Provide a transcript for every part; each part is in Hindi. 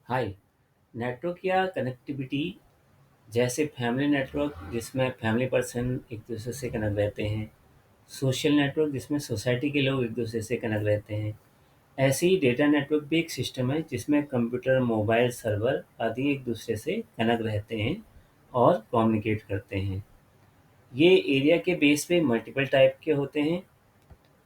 हाय। नेटवर्क या कनेक्टिविटी जैसे फैमिली नेटवर्क जिसमें फैमिली पर्सन एक दूसरे से कनेक्ट रहते हैं, सोशल नेटवर्क जिसमें सोसाइटी के लोग एक दूसरे से कनेक्ट रहते हैं। ऐसे ही डेटा नेटवर्क भी एक सिस्टम है जिसमें कंप्यूटर, मोबाइल, सर्वर आदि एक दूसरे से कनेक्ट रहते हैं और कम्युनिकेट करते हैं। ये एरिया के बेस पे मल्टीपल टाइप के होते हैं,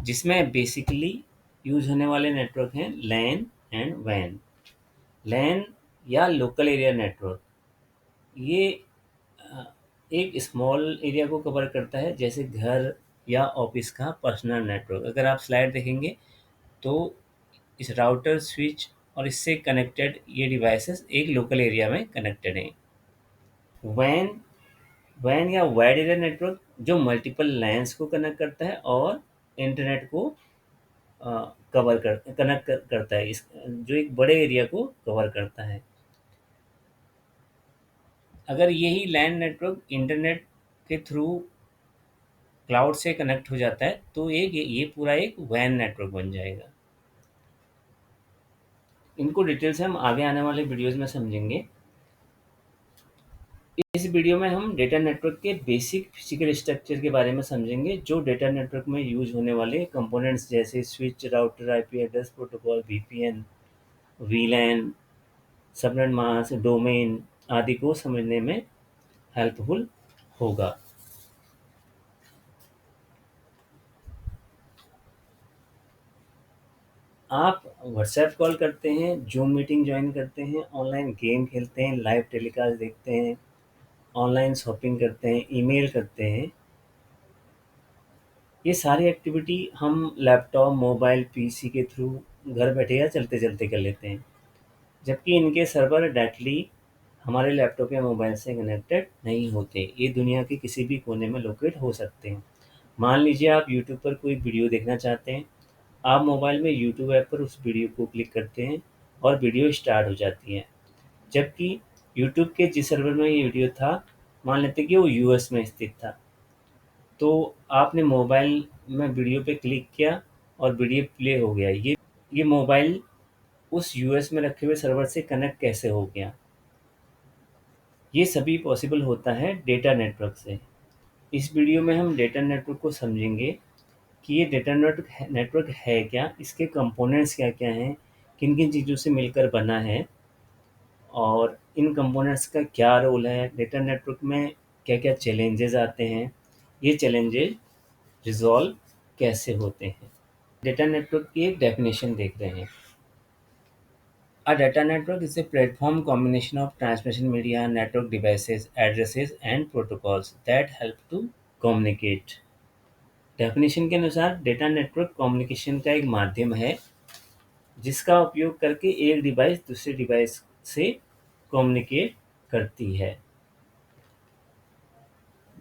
जिसमें बेसिकली यूज होने वाले नेटवर्क हैं लैन एंड वैन। लैन या लोकल एरिया नेटवर्क, ये अ, एक स्मॉल एरिया को कवर करता है, जैसे घर या ऑफिस का पर्सनल नेटवर्क। अगर आप स्लाइड देखेंगे तो इस राउटर, स्विच और इससे कनेक्टेड ये डिवाइसेस एक लोकल एरिया में कनेक्टेड हैं। वैन वैन या वाइड एरिया नेटवर्क जो मल्टीपल लैन्स को कनेक्ट करता है और इंटरनेट को करता है, इस जो एक बड़े एरिया को कवर करता है। अगर यही लैन नेटवर्क इंटरनेट के थ्रू क्लाउड से कनेक्ट हो जाता है तो एक ये पूरा एक वैन नेटवर्क बन जाएगा। इनको डिटेल से हम आगे आने वाले वीडियोस में समझेंगे। इस वीडियो में हम डेटा नेटवर्क के बेसिक फिजिकल स्ट्रक्चर के बारे में समझेंगे, जो डेटा नेटवर्क में यूज होने वाले कंपोनेंट्स जैसे switch, router, IP address protocol, VPN, वीलैन, subnet mask, domain आदि को समझने में हेल्पफुल होगा। आप व्हाट्सएप कॉल करते हैं, जूम मीटिंग ज्वाइन करते हैं, ऑनलाइन गेम खेलते हैं, लाइव टेलीकास्ट देखते हैं, ऑनलाइन शॉपिंग करते हैं, ईमेल करते हैं। ये सारी एक्टिविटी हम लैपटॉप, मोबाइल, पीसी के थ्रू घर बैठे या चलते-चलते कर लेते हैं। जबकि इनके सर्वर डायरेक्टली हमारे लैपटॉप या मोबाइल से कनेक्टेड नहीं होते। ये दुनिया के किसी भी कोने में लोकेट हो सकते हैं। मान लीजिए आप यूट्यूब पर कोई वीडियो देखना चाहते हैं। आप मोबाइल में यूट्यूब ऐप पर उस वीडियो को क्लिक करते हैं और वीडियो स्टार्ट हो जाती है। जबकि यूट्यूब के जिस सर्वर में ये वीडियो था, मान लेते हैं कि वो यूएस में स्थित था। तो आपने मोबाइल में वीडियो पे क्लिक किया और वीडियो प्ले हो गया। ये मोबाइल उस यूएस में रखे हुए सर्वर से कनेक्ट कैसे हो गया? ये सभी पॉसिबल होता है डेटा नेटवर्क से। इस वीडियो में हम डेटा नेटवर्क को समझेंगे कि ये डेटा नेटवर्क है क्या? इसके कंपोनेंट्स क्या-क्या हैं? किन-किन चीज़ों से मिलकर बना है? और इन कंपोनेंट्स का क्या रोल है? डेटा नेटवर्क में क्या-क्या चैलेंजेज़ आते हैं? ये चैलेंजेज़ रिज़ॉल्व कैसे होते हैं? डेटा नेटवर्क की एक डेफिनेशन देख रहे हैं। A data network is a platform combination of transmission media, network devices, addresses and protocols that help to communicate. Definition के अनुसार डेटा नेटवर्क कम्युनिकेशन का एक माध्यम है जिसका उपयोग करके एक डिवाइस दूसरे डिवाइस से कम्युनिकेट करती है।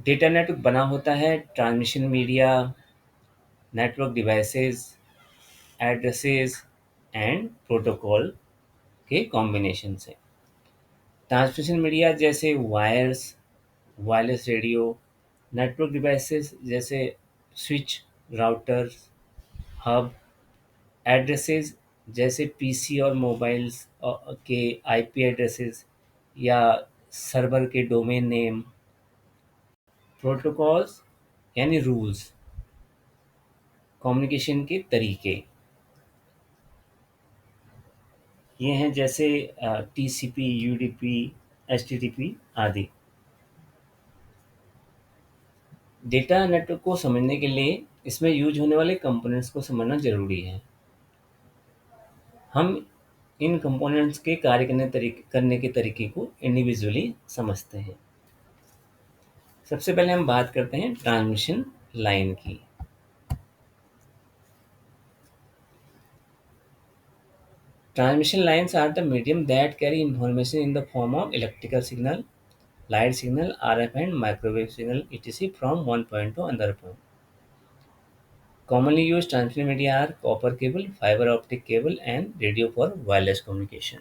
डेटा नेटवर्क बना होता है transmission media, network devices, addresses and protocol के कॉम्बिनेशन से। ट्रांसमिशन मीडिया जैसे wires, wireless radio, network devices जैसे स्विच, राउटर्स, हब, एड्रेसेस जैसे पीसी और मोबाइल्स के आईपी एड्रेसेस या सर्वर के डोमेन नेम, प्रोटोकॉल्स यानी रूल्स, कम्युनिकेशन के तरीके, ये हैं जैसे टीसीपी, यूडीपी, एचटीटीपी आदि। डेटा नेटवर्क को समझने के लिए इसमें यूज होने वाले कंपोनेंट्स को समझना ज़रूरी है। हम इन कंपोनेंट्स के कार्य करने के तरीके को इंडिविजुअली समझते हैं। सबसे पहले हम बात करते हैं ट्रांसमिशन लाइन की। Transmission lines are the medium that carry information in the form of electrical signal, light signal, RF and microwave signal, etc. from one point to another point. Commonly used transmission media are copper cable, fiber optic cable, and radio for wireless communication.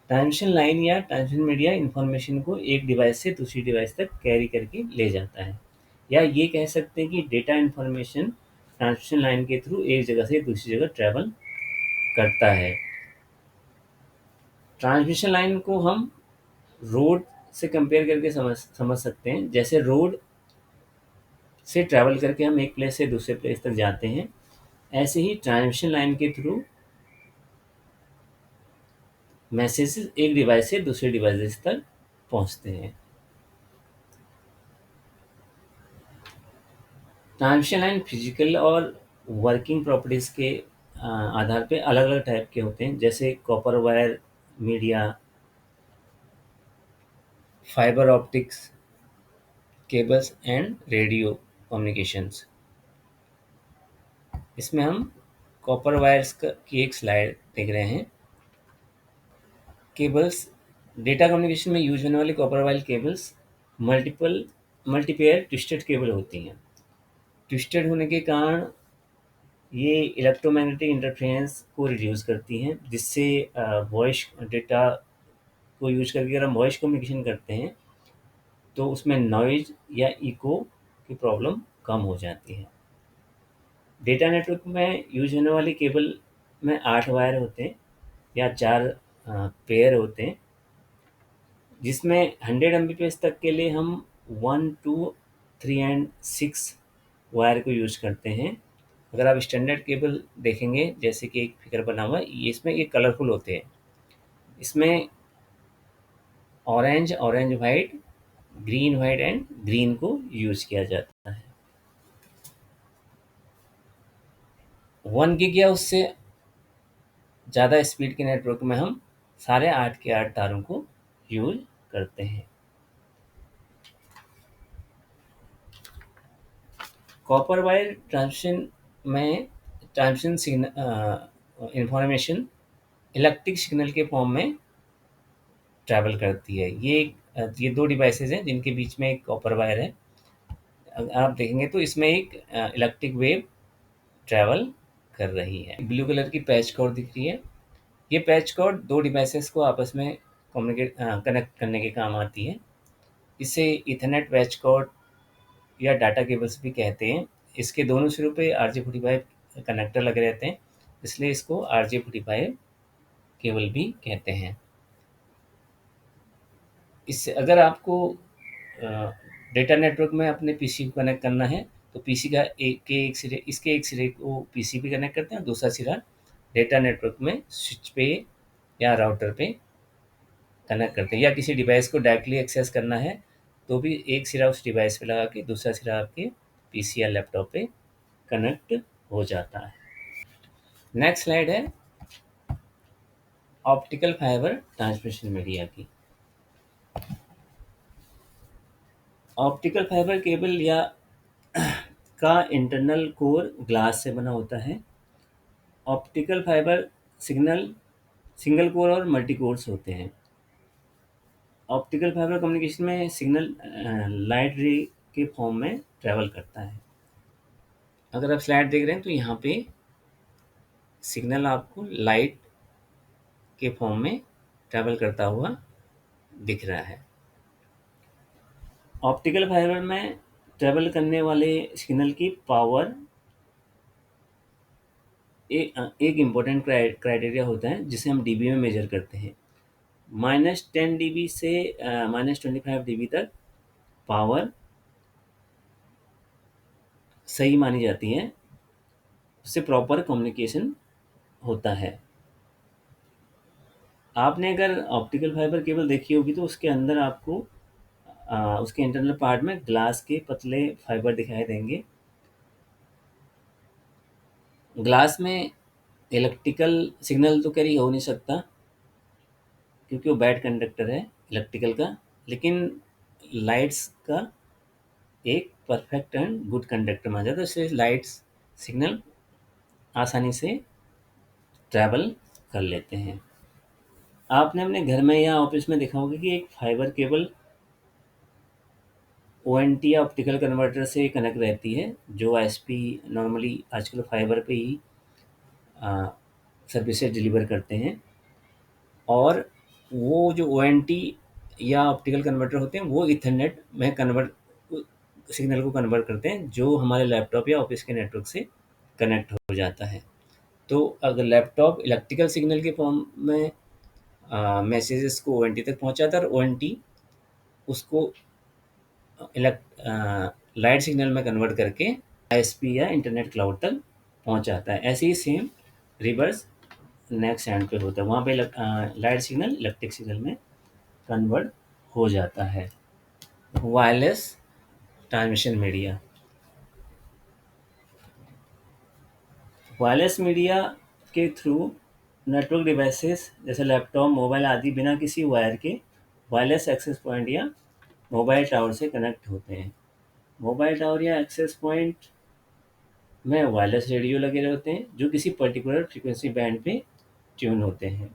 Transmission line या ट्रांसमिशन मीडिया इंफॉर्मेशन को एक डिवाइस से दूसरी डिवाइस तक कैरी करके ले जाता है, या ये कह सकते हैं कि डेटा इंफॉर्मेशन ट्रांसमिशन लाइन के थ्रू एक जगह से दूसरी जगह ट्रैवल करता है। ट्रांसमिशन लाइन को हम रोड से कंपेयर करके समझ सकते हैं। जैसे रोड से ट्रैवल करके हम एक प्लेस से दूसरे प्लेस तक जाते हैं, ऐसे ही ट्रांसमिशन लाइन के थ्रू मैसेजेस एक डिवाइस से दूसरे डिवाइसेस तक पहुंचते हैं। ट्रांसमिशन लाइन फिजिकल और वर्किंग प्रॉपर्टीज के आधार पे अलग अलग टाइप के होते हैं, जैसे copper wire media, fibre optics cables and radio communications. इसमें हम कॉपर वायर्स की एक स्लाइड देख रहे हैं। केबल्स, डेटा कम्युनिकेशन में यूज होने वाली copper wire cables multipair twisted cable होती हैं। ट्विस्टेड होने के कारण ये इलेक्ट्रोमैग्नेटिक इंटरफेरेंस को रिड्यूस करती हैं, जिससे वॉइस डेटा को यूज करके अगर हम वॉइस कम्युनिकेशन करते हैं तो उसमें नॉइज या इको की प्रॉब्लम कम हो जाती है। डेटा नेटवर्क में यूज होने वाली केबल में 8 वायर होते हैं या 4 पेयर होते हैं, जिसमें 100 Mbps तक के लिए हम 1, 2, 3 एंड 6 वायर को यूज करते हैं। अगर आप स्टैंडर्ड केबल देखेंगे, जैसे कि एक फिगर बना हुआ है, ये इसमें ये कलरफुल होते हैं। इसमें orange, orange white, green white and green को यूज किया जाता है। 1 गीग या उससे ज़्यादा स्पीड के नेटवर्क में हम सारे 8 के 8 तारों को यूज करते हैं। कॉपर वायर ट्रांसमिशन में transmission signal information electric signal के फॉर्म में ट्रैवल करती है। ये 2 डिवाइसेस हैं जिनके बीच में एक कॉपर वायर है। आप देखेंगे तो इसमें एक इलेक्ट्रिक वेव ट्रैवल कर रही है। ब्लू कलर की पैच कॉर्ड दिख रही है। ये पैच कॉर्ड 2 डिवाइसेस को आपस में कनेक्ट करने के काम आती है। इसे ईथरनेट पैच कॉर्ड या डाटा केबल्स भी कहते हैं। इसके दोनों सिरों पे RJ45 कनेक्टर लगे रहते हैं, इसलिए इसको RJ45 केबल भी कहते हैं। इससे अगर आपको डेटा नेटवर्क में अपने पीसी को कनेक्ट करना है, तो पीसी का एक सिरे, इसके एक सिरे को पीसी पे कनेक्ट करते हैं, दूसरा सिरा डेटा नेटवर्क में स्विच पे या राउटर पे कनेक्ट करते हैं। या किसी डिवाइस को डायरेक्टली एक्सेस करना है तो भी एक सिरा उस डिवाइस पे लगा के दूसरा सिरा आपके पीसी या लैपटॉप पे कनेक्ट हो जाता है। नेक्स्ट स्लाइड है ऑप्टिकल फाइबर ट्रांसमिशन मीडिया की। ऑप्टिकल फाइबर केबल या का इंटरनल कोर ग्लास से बना होता है। ऑप्टिकल फाइबर सिंगल कोर और मल्टी कोर्स होते हैं। ऑप्टिकल फाइबर कम्युनिकेशन में सिग्नल लाइट रे के फॉर्म में ट्रैवल करता है। अगर आप स्लाइड देख रहे हैं तो यहाँ पे सिग्नल आपको लाइट के फॉर्म में ट्रैवल करता हुआ दिख रहा है। ऑप्टिकल फाइबर में ट्रैवल करने वाले सिग्नल की पावर एक इम्पोर्टेंट क्राइटेरिया होता है, जिसे हम डीबी में मेजर करते हैं। -10 dB से -25 dB तक पावर सही मानी जाती है, उससे प्रॉपर कम्युनिकेशन होता है। आपने अगर ऑप्टिकल फाइबर केबल देखी होगी तो उसके अंदर आपको उसके इंटरनल पार्ट में ग्लास के पतले फाइबर दिखाई देंगे। ग्लास में इलेक्ट्रिकल सिग्नल तो कैरी हो नहीं सकता, क्योंकि वो बैड कंडक्टर है इलेक्ट्रिकल का, लेकिन लाइट्स का एक परफेक्ट एंड गुड कंडक्टर माना जाता है, इसलिए लाइट्स सिग्नल आसानी से ट्रैवल कर लेते हैं। आपने अपने घर में या ऑफिस में देखा होगा कि एक फाइबर केबल ONT या ऑप्टिकल कन्वर्टर से कनेक्ट रहती है, जो ISP नॉर्मली आजकल फाइबर पे ही सर्विसेज डिलीवर करते हैं। और वो जो ONT या ऑप्टिकल कन्वर्टर होते हैं वो ईथरनेट में सिग्नल को कन्वर्ट करते हैं, जो हमारे लैपटॉप या ऑफिस के नेटवर्क से कनेक्ट हो जाता है। तो अगर लैपटॉप इलेक्ट्रिकल सिग्नल के फॉर्म में मैसेजेस को ओएनटी तक पहुँचाता है और ओएनटी उसको लाइट सिग्नल में कन्वर्ट करके आईएसपी या इंटरनेट क्लाउड तक पहुँचाता है। ऐसे ही सेम रिवर्स नेक्स्ट एंड पे होता है, वहाँ पे लाइट सिग्नल इलेक्ट्रिक सिग्नल में कन्वर्ट हो जाता है। Wireless transmission media, wireless media के थ्रू नेटवर्क डिवाइसेस जैसे लैपटॉप, मोबाइल आदि बिना किसी वायर के वायरलेस एक्सेस पॉइंट या मोबाइल टावर से कनेक्ट होते हैं। मोबाइल टावर या एक्सेस पॉइंट में वायरलेस रेडियो लगे होते हैं जो किसी पर्टिकुलर फ्रीक्वेंसी बैंड पे ट्यून होते हैं,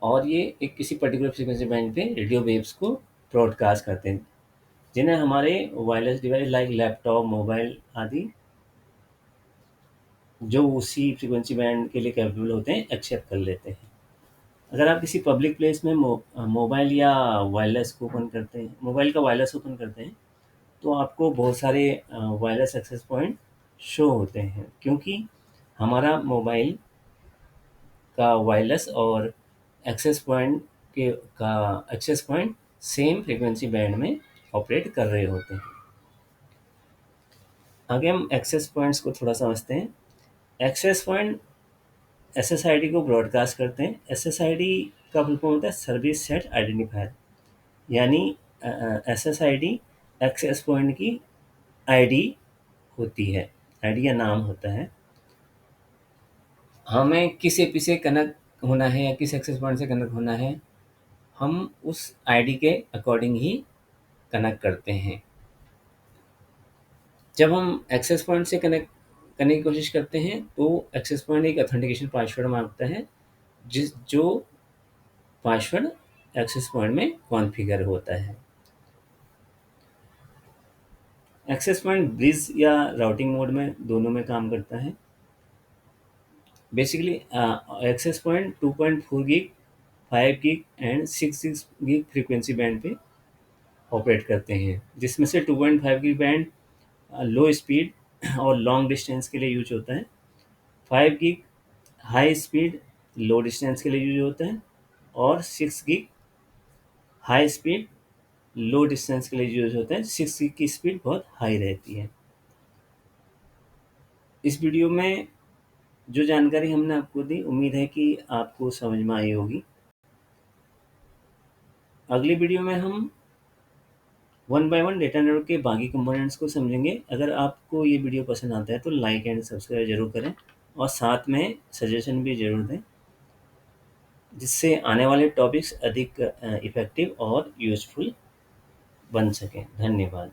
और ये एक किसी पर्टिकुलर फ्रीक्वेंसी बैंड पे रेडियो वेव्स को ब्रॉडकास्ट करते हैं, जिन्हें हमारे wireless device like laptop, mobile आदि जो उसी फ्रीक्वेंसी बैंड के लिए कैपेबल होते हैं एक्सेप्ट कर लेते हैं। अगर आप किसी पब्लिक प्लेस में मोबाइल या वायरलेस को ओपन करते हैं, मोबाइल का वायरलेस ओपन करते हैं, तो आपको बहुत सारे वायरलेस एक्सेस पॉइंट शो होते हैं, क्योंकि हमारा मोबाइल का वायरलेस और एक्सेस पॉइंट के का access point same frequency band में ऑपरेट कर रहे होते हैं। आगे हम एक्सेस पॉइंट्स को थोड़ा समझते हैं। एक्सेस पॉइंट एसएसआईडी को ब्रॉडकास्ट करते हैं। एसएसआईडी का फुल फॉर्म होता है सर्विस सेट आइडेंटिफायर, यानी एसएसआईडी एक्सेस पॉइंट की आईडी होती है, आईडी या नाम होता है। हमें किस एपी से कनेक्ट होना है या किस एक्सेस पॉइंट से कनेक्ट होना है, हम उस आईडी के अकॉर्डिंग ही कनेक्ट करते हैं। जब हम एक्सेस पॉइंट से कनेक्ट करने की कोशिश करते हैं तो एक्सेस पॉइंट एक ऑथेंटिकेशन पासवर्ड मांगता है, जो पासवर्ड एक्सेस पॉइंट में कॉन्फ़िगर होता है। एक्सेस पॉइंट ब्रिज या राउटिंग मोड में दोनों में काम करता है। Basically access point 2.4 gig, 5 gig and 6 gig frequency band पे ऑपरेट करते हैं, जिसमें से 2.5 गीग बैंड लो स्पीड और लॉन्ग डिस्टेंस के लिए यूज होता है। 5 gig high speed low distance के लिए यूज होता है, और 6 gig high speed low distance के लिए यूज होता है। 6 गीग की स्पीड बहुत हाई रहती है। इस वीडियो में जो जानकारी हमने आपको दी, उम्मीद है कि आपको समझ में आई होगी। अगली वीडियो में हम one by one data network के बाकी कंपोनेंट्स को समझेंगे। अगर आपको ये वीडियो पसंद आता है तो लाइक एंड सब्सक्राइब जरूर करें, और साथ में सजेशन भी ज़रूर दें, जिससे आने वाले टॉपिक्स अधिक इफ़ेक्टिव और यूज़फुल बन सकें। धन्यवाद।